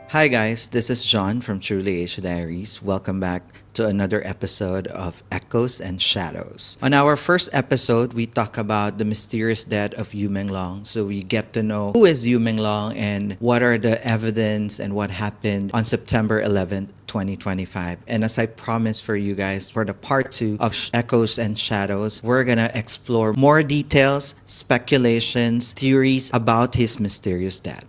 Hi guys, this is John from Truly Asia Diaries. Welcome back to another episode of Echoes and Shadows. On our first episode, we talk about the mysterious death of Yumenglong. So we get to know who is Yumenglong and what are the evidence and what happened on September 11th, 2025. And as I promised for you guys, for the part two of Echoes and Shadows, we're gonna explore more details, speculations, theories about his mysterious death.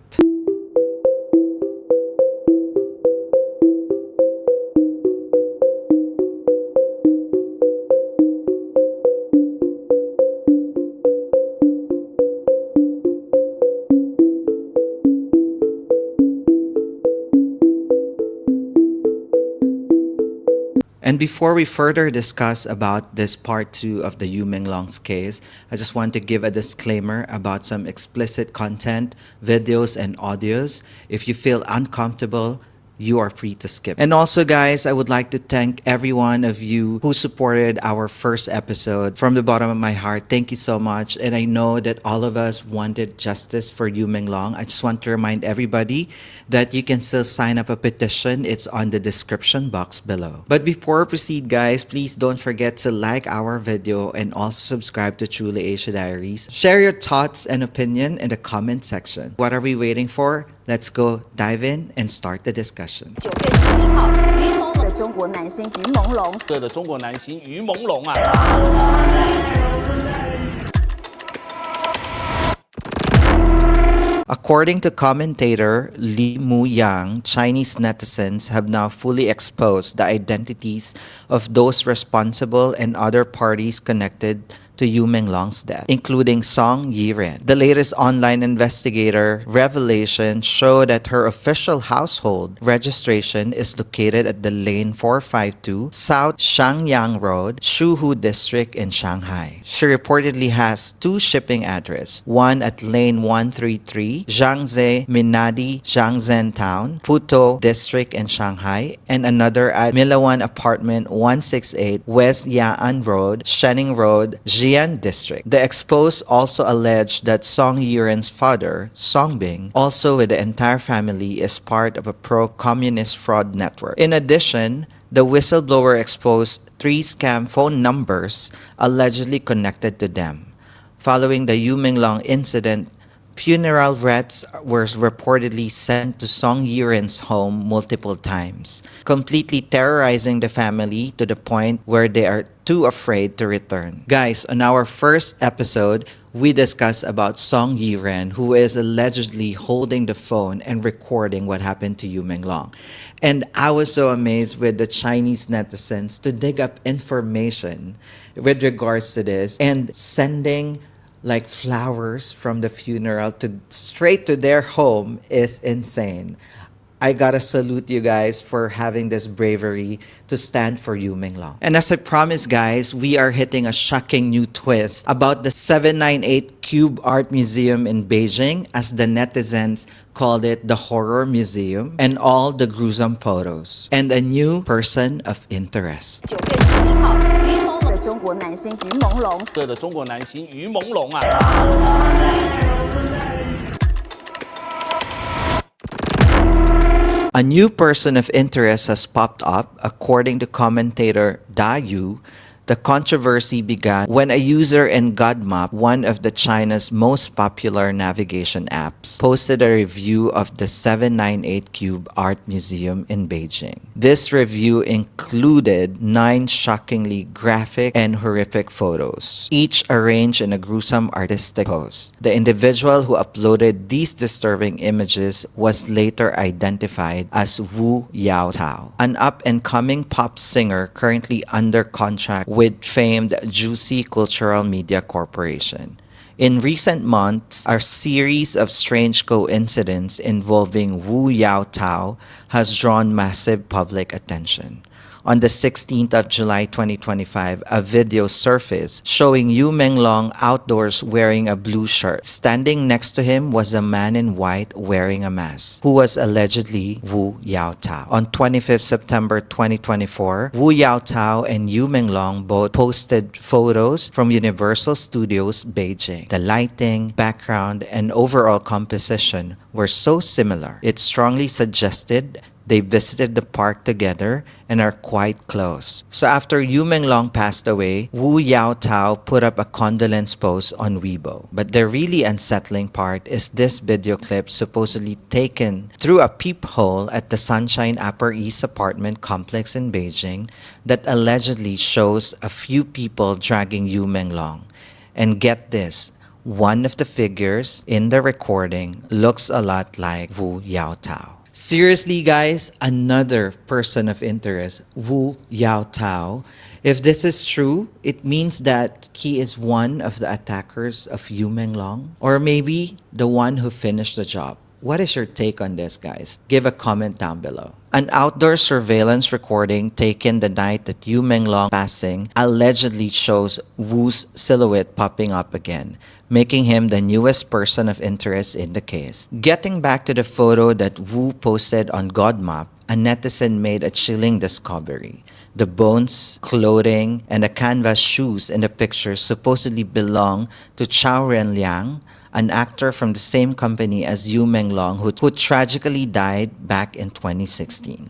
And before we further discuss about this part two of the Yu Menglong's case, I just want to give a disclaimer about some explicit content, videos, and audios. If you feel uncomfortable, you are free to skip. And also, guys, I would like to thank every one of you who supported our first episode from the bottom of my heart. Thank you so much. And I know that all of us wanted justice for Yu Menglong. I just want to remind everybody that you can still sign up a petition. It's on the description box below. But before we proceed, guys, please don't forget to like our video and also subscribe to Truly Asia Diaries. Share your thoughts and opinion in the comment section. What are we waiting for? Let's go dive in and start the discussion. 9月11号，于朦胧的中国男星于朦胧。的中国男星于朦胧啊。According to commentator Li Mu Yang, Chinese netizens have now fully exposed the identities of those responsible and other parties connected to Yu Menglong's death, including Song Yiren. The latest online investigator revelation show that her official household registration is located at the Lane 452 South Shangyang Road, Shuhu District in Shanghai. She reportedly has two shipping addresses, one at Lane 133, Zhangze Minadi Zhangzhen Town, Puto District in Shanghai, and another at Milawan Apartment 168 West Ya'an Road, Shening Road, Jian District. The exposed also alleged that Song Yiren's father, Song Bing, also with the entire family, is part of a pro-communist fraud network. In addition, the whistleblower exposed 3 scam phone numbers allegedly connected to them. Following the Yu Menglong incident, funeral wreaths were reportedly sent to Song Yiren's home multiple times, completely terrorizing the family to the point where they are too afraid to return. Guys, on our first episode, we discussed about Song Yiren, who is allegedly holding the phone and recording what happened to Yu Menglong. And I was so amazed with the Chinese netizens to dig up information with regards to this and sending like flowers from the funeral to straight to their home is insane. I gotta salute you guys for having this bravery to stand for Yu Menglong. And as I promised, guys, we are hitting a shocking new twist about the 798 Cube Art Museum in Beijing, as the netizens called it, the Horror Museum, and all the gruesome photos, and a new person of interest. 9月11号，于朦胧的中国男星于朦胧。的中国男星于朦胧啊。A new person of interest has popped up, according to commentator Da Yu. The controversy began when a user in GodMap, one of the China's most popular navigation apps, posted a review of the 798 Cube Art Museum in Beijing. This review included 9 shockingly graphic and horrific photos, each arranged in a gruesome artistic pose. The individual who uploaded these disturbing images was later identified as Wu Yaotao, an up-and-coming pop singer currently under contract with famed Juicy Cultural Media Corporation. In recent months, a series of strange coincidences involving Wu Yaotao has drawn massive public attention. On the 16th of July 2025, a video surfaced showing Yumenglong outdoors wearing a blue shirt. Standing next to him was a man in white wearing a mask, who was allegedly Wu Yaotao. On 25th September 2024, Wu Yaotao and Yumenglong both posted photos from Universal Studios Beijing. The lighting, background, and overall composition were so similar, it strongly suggested they visited the park together and are quite close. So after Yumenglong passed away, Wu Yaotao put up a condolence post on Weibo. But the really unsettling part is this video clip supposedly taken through a peephole at the Sunshine Upper East apartment complex in Beijing that allegedly shows a few people dragging Yumenglong. And get this, one of the figures in the recording looks a lot like Wu Yaotao. Seriously, guys, another person of interest, Wu Yaotao. If this is true, it means that he is one of the attackers of Yumenglong, or maybe the one who finished the job. What is your take on this, guys? Give a comment down below. An outdoor surveillance recording taken the night that Yumenglong passing allegedly shows Wu's silhouette popping up again, making him the newest person of interest in the case. Getting back to the photo that Wu posted on Godmap, a netizen made a chilling discovery. The bones, clothing, and the canvas shoes in the picture supposedly belong to Chao Renliang, an actor from the same company as Yumenglong who tragically died back in 2016.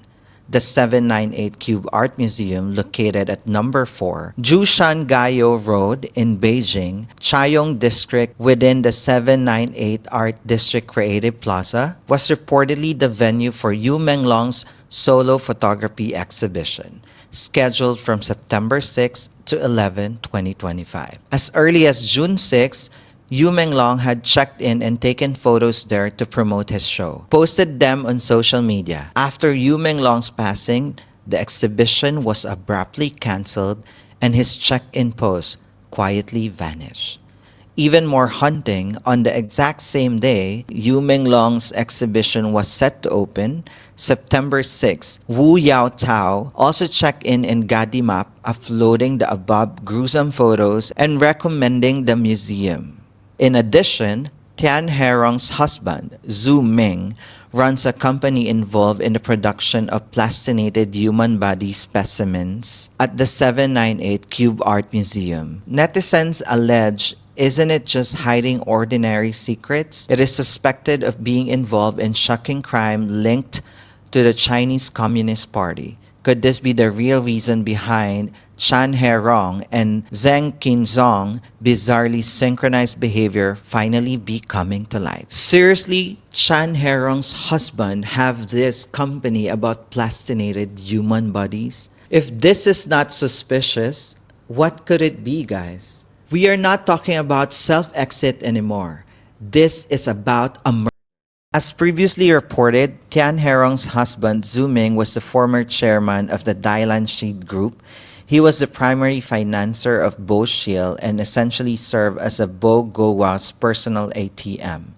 The 798 Cube Art Museum, located at number 4 Jushan Gayo Road in Beijing, Chayong District within the 798 Art District Creative Plaza, was reportedly the venue for Yumenglong's solo photography exhibition, scheduled from September 6 to 11, 2025. As early as June 6, Yumenglong had checked in and taken photos there to promote his show, posted them on social media. After Yumenglong's passing, the exhibition was abruptly cancelled and his check-in post quietly vanished. Even more haunting, on the exact same day Yumenglong's exhibition was set to open, September 6, Wu Yaotao also checked in Gadimap, uploading the above gruesome photos and recommending the museum. In addition, Tian Herong's husband, Zhu Ming, runs a company involved in the production of plastinated human body specimens at the 798 Cube Art Museum. Netizens allege, isn't it just hiding ordinary secrets? It is suspected of being involved in shocking crime linked to the Chinese Communist Party. Could this be the real reason behind Chan Herong and Zheng Qinzong's bizarrely synchronized behavior finally be coming to light? Seriously, Chan Herong's husband have this company about plastinated human bodies? If this is not suspicious, what could it be, guys? We are not talking about self-exit anymore. This is about a murder. As previously reported, Tian Herong's husband, Zhu Ming, was the former chairman of the Dailan Sheet Group. He was the primary financier of Bo Shield and essentially served as a Bo Gowa's personal ATM.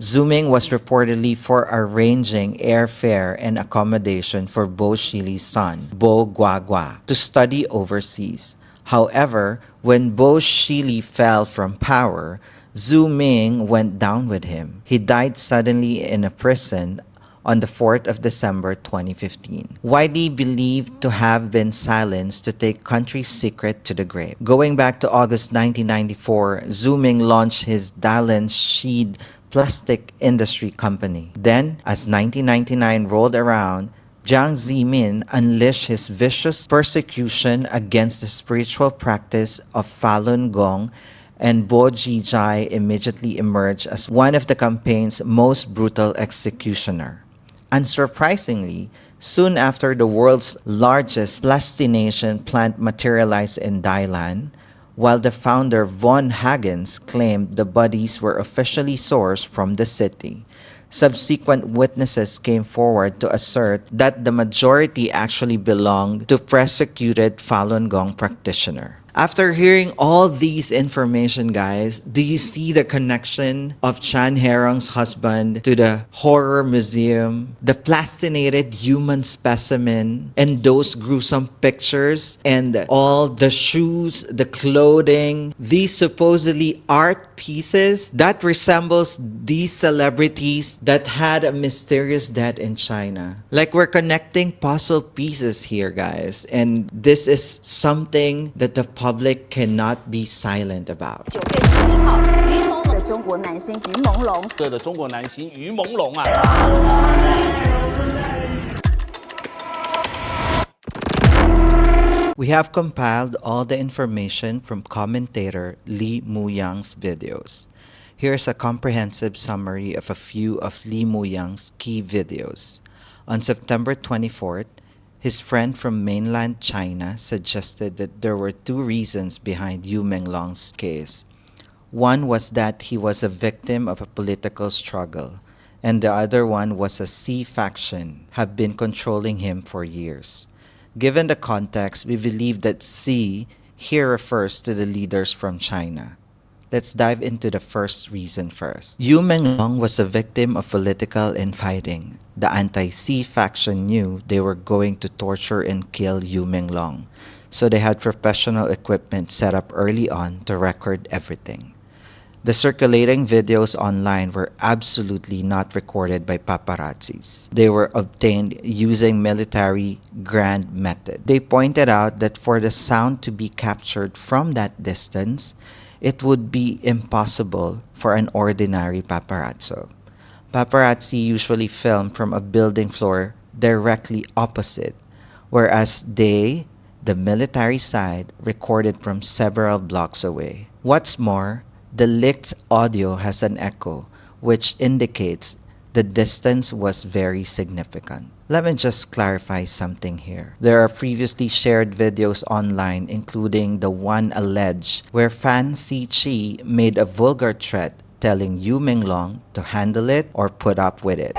Zhu Ming was reportedly for arranging airfare and accommodation for Bo Shili's son, Bo Guagua, to study overseas. However, when Bo Shili fell from power, Zhu Ming went down with him. He died suddenly in a prison on the 4th of December 2015, widely believed to have been silenced to take country's secret to the grave. Going back to August 1994, Zhu Ming launched his Dailan Sheet plastic industry company. Then, as 1999 rolled around, Jiang Zemin unleashed his vicious persecution against the spiritual practice of Falun Gong, and Bo Jijai immediately emerged as one of the campaign's most brutal executioner. Unsurprisingly, soon after the world's largest plastination plant materialized in Dailan, while the founder von Hagens claimed the bodies were officially sourced from the city, subsequent witnesses came forward to assert that the majority actually belonged to persecuted Falun Gong practitioners. After hearing all these information, guys, do you see the connection of Chan Herong's husband to the horror museum, the plastinated human specimen, and those gruesome pictures, and all the shoes, the clothing, these supposedly art pieces that resembles these celebrities that had a mysterious death in China? Like, we're connecting puzzle pieces here, guys, and this is something that the public cannot be silent about. 9月11号，于某的中国男星于朦胧这的中国男星于朦胧啊。We have compiled all the information from commentator Lee Moo-young's videos. Here's a comprehensive summary of a few of Lee Moo-young's key videos. On September 24th, his friend from mainland China suggested that there were two reasons behind Yumenglong's case. One was that he was a victim of a political struggle, and the other one was a C faction have been controlling him for years. Given the context, we believe that C here refers to the leaders from China. Let's dive into the first reason first. Yumenglong was a victim of political infighting. The anti-C faction knew they were going to torture and kill Yumenglong, so they had professional equipment set up early on to record everything. The circulating videos online were absolutely not recorded by paparazzis. They were obtained using military grand method. They pointed out that for the sound to be captured from that distance, it would be impossible for an ordinary paparazzo. Paparazzi usually film from a building floor directly opposite, whereas they, the military side, recorded from several blocks away. What's more, the leaked audio has an echo, which indicates the distance was very significant. Let me just clarify something here. There are previously shared videos online, including the one alleged where Fan Si-chi made a vulgar threat telling Yumenglong to handle it or put up with it.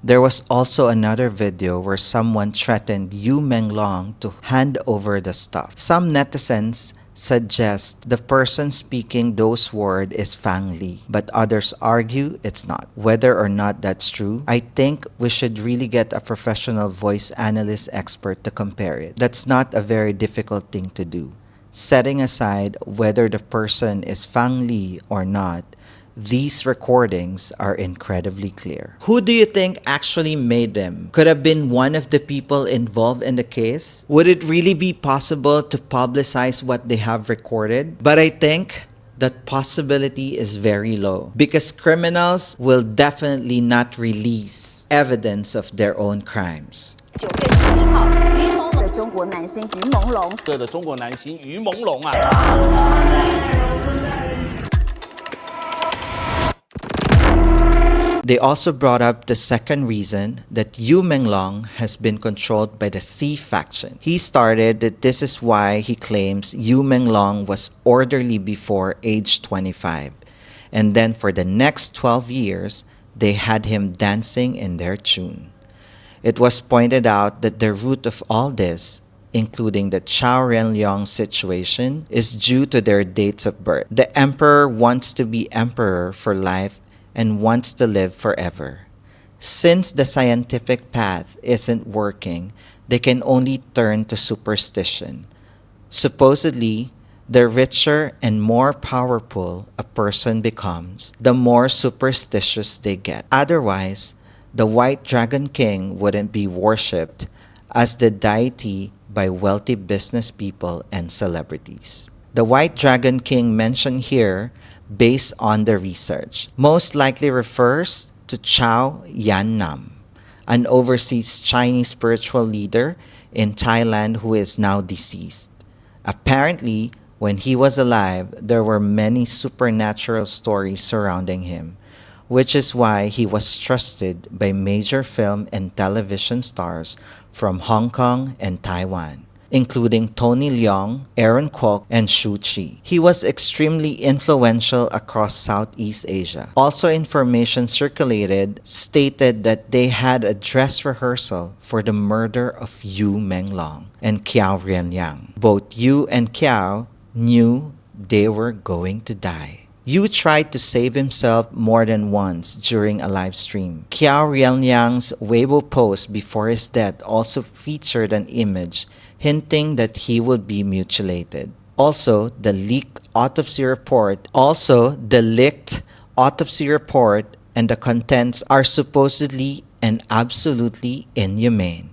There was also another video where someone threatened Yumenglong to hand over the stuff. Some netizens suggest the person speaking those words is Fang Li, but others argue it's not. Whether or not that's true, I think we should really get a professional voice analyst expert to compare it. That's not a very difficult thing to do. Setting aside whether the person is Fang Li or not, these recordings are incredibly clear. Who do you think actually made them? Could have been one of the people involved in the case? Would it really be possible to publicize what they have recorded? But I think that possibility is very low because criminals will definitely not release evidence of their own crimes. 9月11号，于某的中国男星于朦胧这的中国男星于朦胧啊。They also brought up the second reason that Yumenglong has been controlled by the C faction. He started that this is why he claims Yumenglong was orderly before age 25. And then for the next 12 years, they had him dancing in their tune. It was pointed out that the root of all this, including the Chow Renlyong situation, is due to their dates of birth. The emperor wants to be emperor for life and wants to live forever. Since the scientific path isn't working, they can only turn to superstition. Supposedly, the richer and more powerful a person becomes, the more superstitious they get. Otherwise, the White Dragon King wouldn't be worshipped as the deity by wealthy business people and celebrities. The White Dragon King mentioned here, based on the research, most likely refers to Chow Yan Nam, an overseas Chinese spiritual leader in Thailand who is now deceased. Apparently, when he was alive, there were many supernatural stories surrounding him, which is why he was trusted by major film and television stars from Hong Kong and Taiwan. including Tony Leung, Aaron Kwok, and Shu Chi. He was extremely influential across Southeast Asia. Also, information circulated stated that they had a dress rehearsal for the murder of Yumenglong and Kiao Rianyang. Both Yu and Kiao knew they were going to die. Yu tried to save himself more than once during a live stream. Kiao Rianyang's Weibo post before his death also featured an image hinting that he would be mutilated. Also, the leaked autopsy report and the contents are supposedly and absolutely inhumane.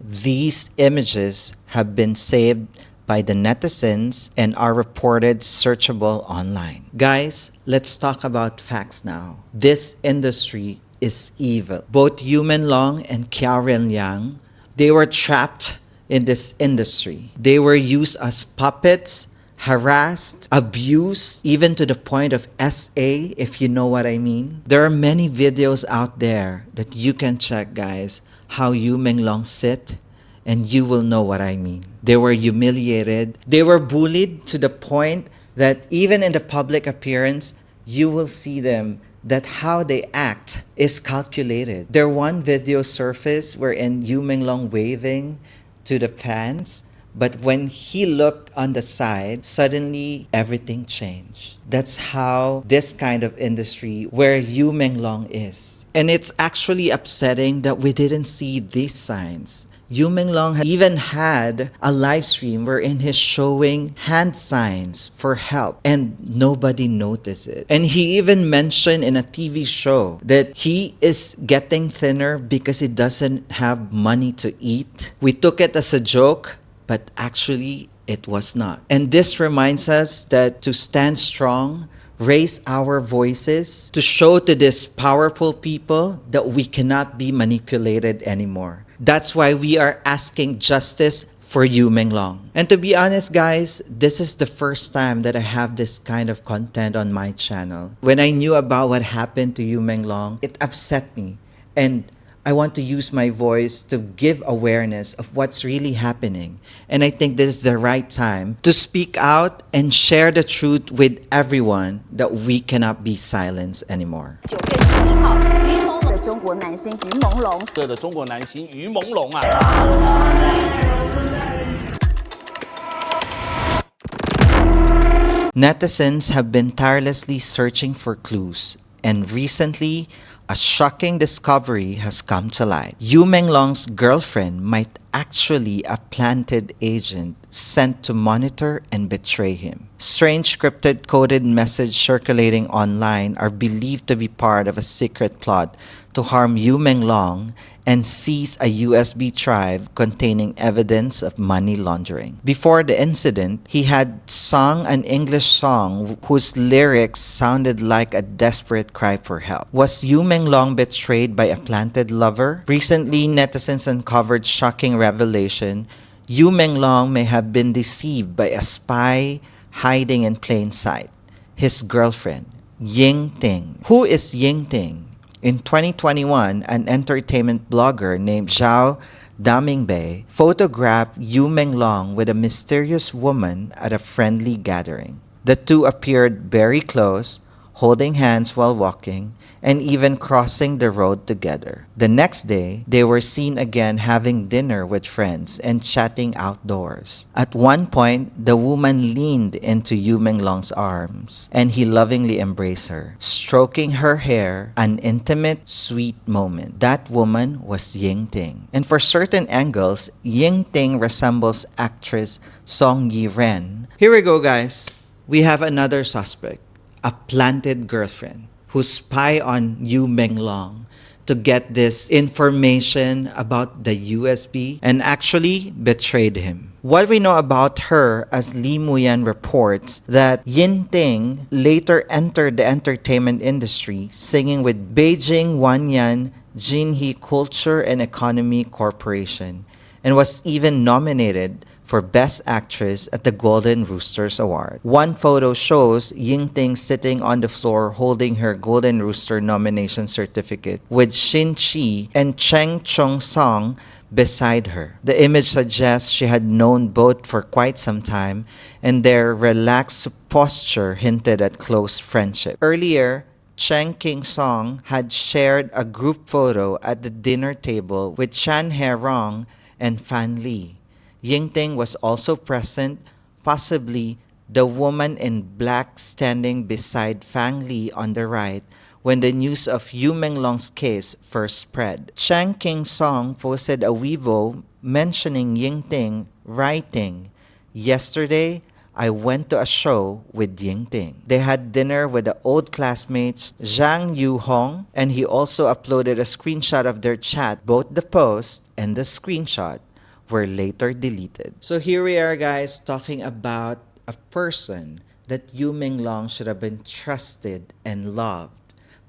These images have been saved by the netizens and are reported searchable online. Guys, let's talk about facts now. This industry is evil. Both Yumenglong and Kiao Rianyang, they were trapped in this industry. They were used as puppets, harassed, abused, even to the point of SA, if you know what I mean. There are many videos out there that you can check, guys, how Yumenglong sit, and you will know what I mean. They were humiliated. They were bullied to the point that even in the public appearance, you will see them that how they act is calculated. There one video surfaced wherein Yumenglong waving to the fans, but when he looked on the side, suddenly everything changed. That's how this kind of industry where Yumenglong is. And it's actually upsetting that we didn't see these signs. Yumenglong even had a live stream wherein he's showing hand signs for help and nobody noticed it. And he even mentioned in a TV show that he is getting thinner because he doesn't have money to eat. We took it as a joke, but actually it was not. And this reminds us that to stand strong, raise our voices, to show to these powerful people that we cannot be manipulated anymore. That's why we are asking justice for Yumenglong. And to be honest, guys, this is the first time that I have this kind of content on my channel. When I knew about what happened to Yumenglong, it upset me. And I want to use my voice to give awareness of what's really happening. And I think this is the right time to speak out and share the truth with everyone that we cannot be silenced anymore. 9月11号，于朦胧的中国男星于朦胧，这的中国男星于朦胧啊。Netizens have been tirelessly searching for clues, and recently, a shocking discovery has come to light. Yumenglong's girlfriend might actually a planted agent sent to monitor and betray him. Strange scripted coded messages circulating online are believed to be part of a secret plot to harm Yumenglong and seize a USB drive containing evidence of money laundering. Before the incident, he had sung an English song whose lyrics sounded like a desperate cry for help. Was Yumenglong betrayed by a planted lover? Recently, netizens uncovered shocking revelation. Yumenglong may have been deceived by a spy hiding in plain sight. His girlfriend, Ying Ting. Who is Ying Ting? In 2021, an entertainment blogger named Zhao Damingbei photographed Yumenglong with a mysterious woman at a friendly gathering. The two appeared very close, holding hands while walking, and even crossing the road together. The next day, they were seen again having dinner with friends and chatting outdoors. At one point, the woman leaned into Yumenglong's arms, and he lovingly embraced her, stroking her hair, an intimate, sweet moment. That woman was Ying Ting. And for certain angles, Ying Ting resembles actress Song Yi-ren. Here we go, guys. We have another suspect, a planted girlfriend who spy on Yumenglong to get this information about the USB and actually betrayed him. What we know about her, as Lee Muyan reports, that Yin Ting later entered the entertainment industry singing with Beijing Wanyan Jinhe Culture and Economy Corporation and was even nominated for Best Actress at the Golden Roosters Award. One photo shows Ying Ting sitting on the floor holding her Golden Rooster nomination certificate, with Shin Chi and Cheng Chung Song beside her. The image suggests she had known both for quite some time, and their relaxed posture hinted at close friendship. Earlier, Cheng King Song had shared a group photo at the dinner table with Chan He-rong and Fan Li. Yingting was also present, possibly the woman in black standing beside Fang Li on the right when the news of Yumenglong's case first spread. Chang King Song posted a Weibo mentioning Yingting, writing, "Yesterday, I went to a show with Yingting. They had dinner with the old classmates Zhang Yu-hong, and he also uploaded a screenshot of their chat. Both the post and the screenshot were later deleted." So here we are, guys, talking about a person that Yumenglong should have been trusted and loved.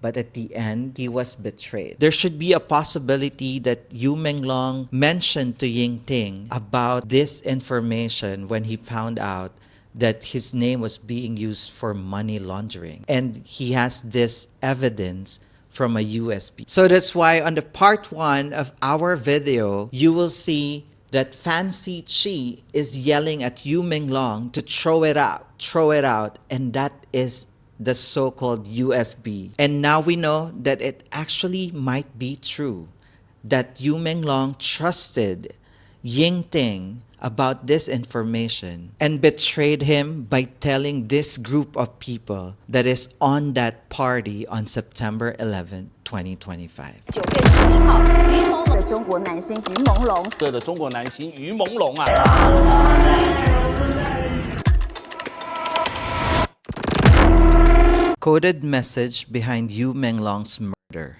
But at the end, he was betrayed. There should be a possibility that Yumenglong mentioned to Yingting about this information when he found out that his name was being used for money laundering. And he has this evidence from a USB. So that's why on the part 1 of our video, you will see that Fancy Chi is yelling at Yumenglong to throw it out, and that is the so-called USB. And now we know that it actually might be true that Yumenglong trusted Yingting about this information and betrayed him by telling this group of people that is on that party on September 11, 2025. 9月11号，于朦胧的中国男星于朦胧。对的，中国男星于朦胧啊。Coded message behind Yumenglong's murder.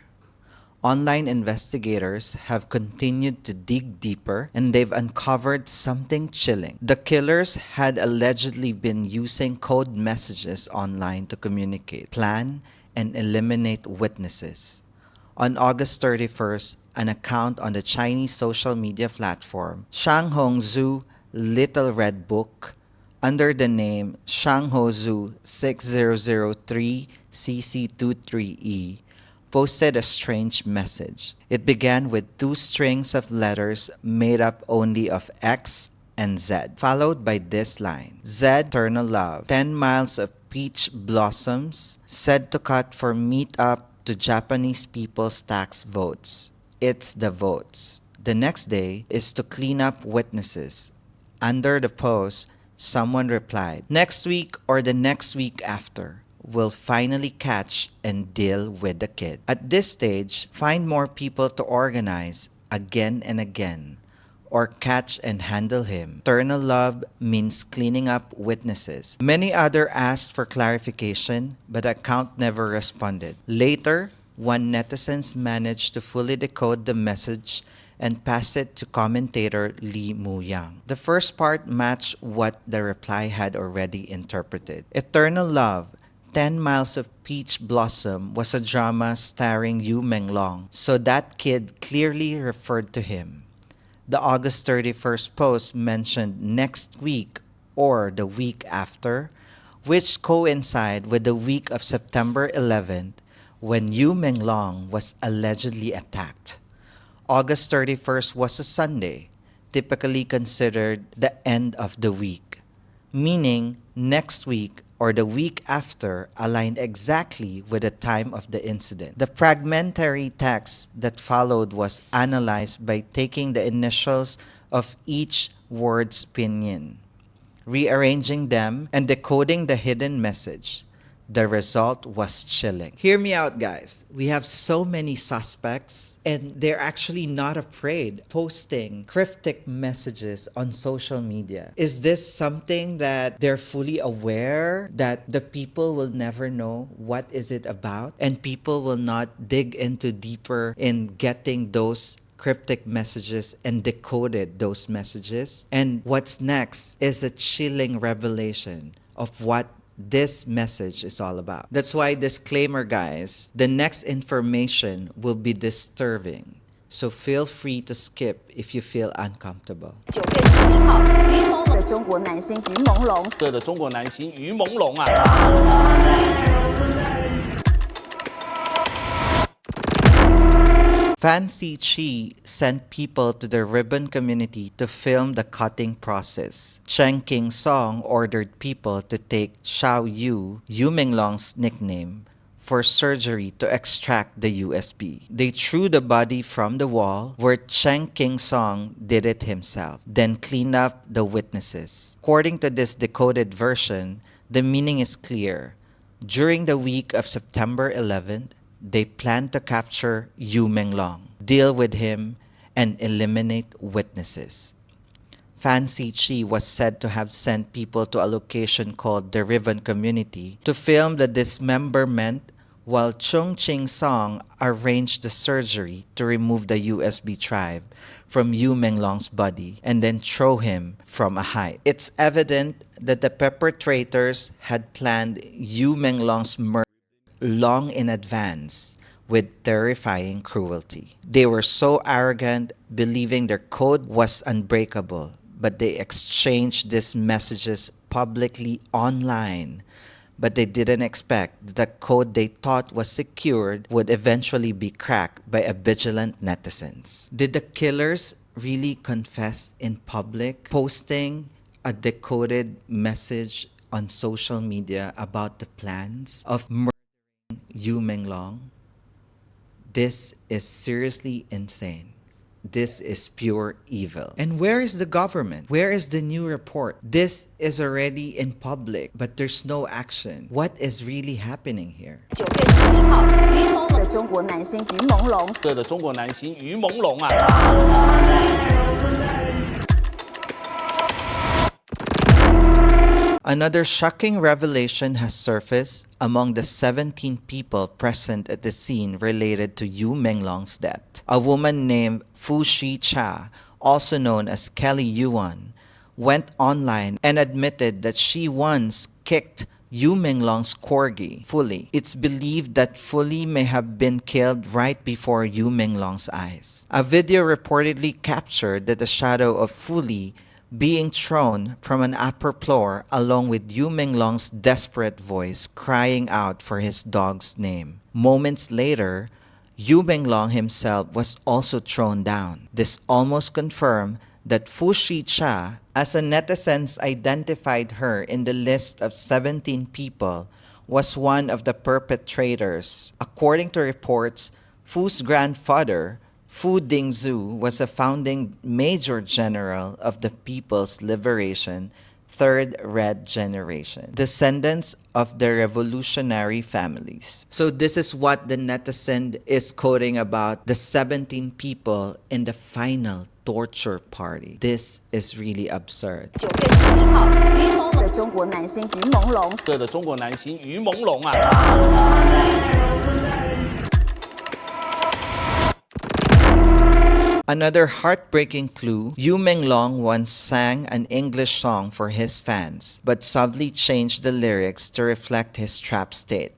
Online investigators have continued to dig deeper, and they've uncovered something chilling. The killers had allegedly been using code messages online to communicate, plan, and eliminate witnesses. On August 31st, an account on the Chinese social media platform Shanghongzhu Little Red Book, under the name Shanghozhu 6003CC23E, posted a strange message. It began with 2 strings of letters made up only of X and Z, followed by this line: Z, eternal love, 10 miles of peach blossoms, said to cut for meet-up to Japanese people's tax votes. It's the votes. The next day is to clean up witnesses. Under the post, someone replied, "Next week or the next week after, we'll finally catch and deal with the kid." At this stage, find more people to organize again and again, or catch and handle him. Eternal love means cleaning up witnesses. Many others asked for clarification, but the account never responded. Later, one netizens managed to fully decode the message and pass it to commentator Lee Moo-yang. The first part matched what the reply had already interpreted. Eternal love, 10 Miles of Peach Blossom was a drama starring Yumenglong, so that kid clearly referred to him. The August 31st post mentioned next week or the week after, which coincide with the week of September 11th when Yumenglong was allegedly attacked. August 31st was a Sunday, typically considered the end of the week, meaning next week or the week after aligned exactly with the time of the incident. The fragmentary text that followed was analyzed by taking the initials of each word's pinyin, rearranging them, and decoding the hidden message. The result was chilling. Hear me out, guys. We have so many suspects, and they're actually not afraid posting cryptic messages on social media. Is this something that they're fully aware that the people will never know what is it about, and people will not dig into deeper in getting those cryptic messages and decoded those messages? And what's next is a chilling revelation of what this message is all about. That's why, disclaimer, guys, the next information will be disturbing, so feel free to skip if you feel uncomfortable. 9月11号，于朦胧的中国男星于朦胧。对的，中国男星于朦胧啊。Fan Chi sent people to the ribbon community to film the cutting process. Cheng King Song ordered people to take Xiao Yu, Yumenglong's nickname, for surgery to extract the USB. They threw the body from the wall where Cheng King Song did it himself, then cleaned up the witnesses. According to this decoded version, the meaning is clear. During the week of September 11th, they planned to capture Yumenglong, deal with him, and eliminate witnesses. Fan Chi was said to have sent people to a location called the Ribbon Community to film the dismemberment, while Chung Ching Song arranged the surgery to remove the USB drive from Yumenglong's body and then throw him from a height. It's evident that the perpetrators had planned Yumenglong's murder long in advance with terrifying cruelty. They were so arrogant, believing their code was unbreakable, but they exchanged these messages publicly online. But they didn't expect that the code they thought was secured would eventually be cracked by a vigilant netizens. Did the killers really confess in public, posting a decoded message on social media about the plans of murdering Yumenglong? This is seriously insane. This is pure evil. And where is the government? Where is the new report? This is already in public, but there's no action. What is really happening here? 9月11号，于朦胧的中国男星于朦胧。对的中国男星于朦胧啊。 Another shocking revelation has surfaced among the 17 people present at the scene related to Yumenglong's death. A woman named Fu Shi-cha, also known as Kelly Yuan, went online and admitted that she once kicked Yumenglong's corgi, Fully. It's believed that Fully may have been killed right before Yumenglong's eyes. A video reportedly captured that the shadow of Fully being thrown from an upper floor along with Yumenglong's desperate voice crying out for his dog's name. Moments later, Yumenglong himself was also thrown down. This almost confirmed that Fu Shi-cha, as a netizens identified her in the list of 17 people, was one of the perpetrators. According to reports, Fu's grandfather, Fu Dingzhu, was a founding major general of the People's Liberation, Third Red Generation, descendants of the revolutionary families. So this is what the netizen is quoting about the 17 people in the final torture party. This is really absurd. 9月11号，于朦胧的中国男星于朦胧。对的中国男星于朦胧啊。 Another heartbreaking clue, Yumenglong once sang an English song for his fans, but subtly changed the lyrics to reflect his trapped state,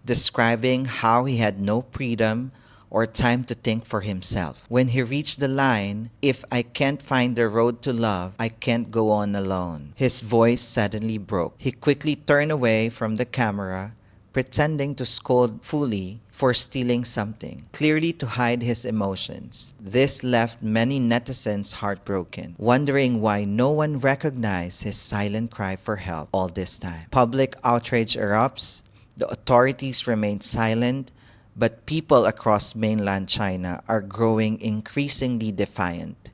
describing how he had no freedom or time to think for himself. When he reached the line, "If I can't find the road to love, I can't go on alone," his voice suddenly broke. He quickly turned away from the camera, pretending to scold Fully for stealing something, clearly to hide his emotions. This left many netizens heartbroken, wondering why no one recognized his silent cry for help all this time. Public outrage erupts, the authorities remain silent, but people across mainland China are growing increasingly defiant.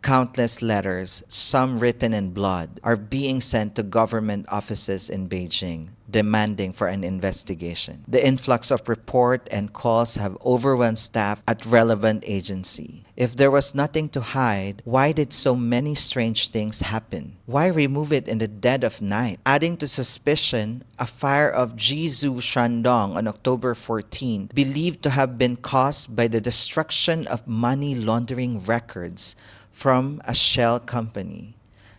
Countless letters, some written in blood, are being sent to government offices in Beijing, demanding for an investigation. The influx of report and calls have overwhelmed staff at relevant agency. If there was nothing to hide, why did so many strange things happen? Why remove it in the dead of night? Adding to suspicion, a fire of Jizu Shandong on October 14, believed to have been caused by the destruction of money laundering records from a shell company,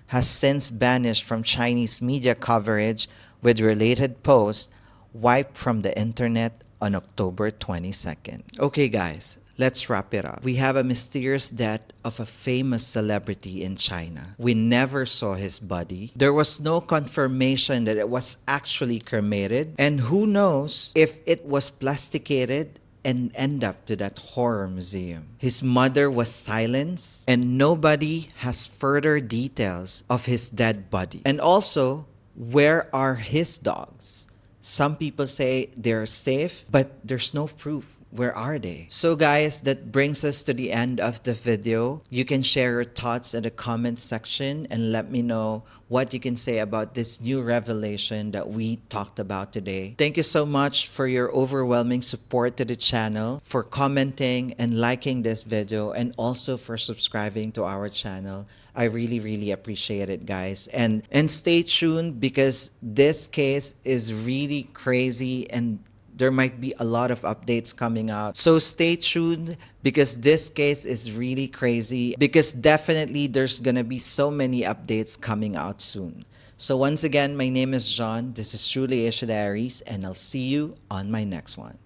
has since banished from Chinese media coverage, with related posts wiped from the internet on October 22nd. Okay guys, let's wrap it up. We have a mysterious death of a famous celebrity in China. We never saw his body. There was no confirmation that it was actually cremated. And who knows if it was plasticated and end up to that horror museum. His mother was silenced, and nobody has further details of his dead body. And also, where are his dogs? Some people say they're safe, but there's no proof. Where are they? So guys, that brings us to the end of the video. You can share your thoughts in the comment section and let me know what you can say about this new revelation that we talked about today. Thank you so much for your overwhelming support to the channel, for commenting and liking this video, and also for subscribing to our channel. I really appreciate it, guys. And stay tuned, because this case is really crazy and there might be a lot of updates coming out. So stay tuned, because this case is really crazy, because definitely there's gonna be so many updates coming out soon. So once again, my name is John. This is truly Diaries, and I'll see you on my next one.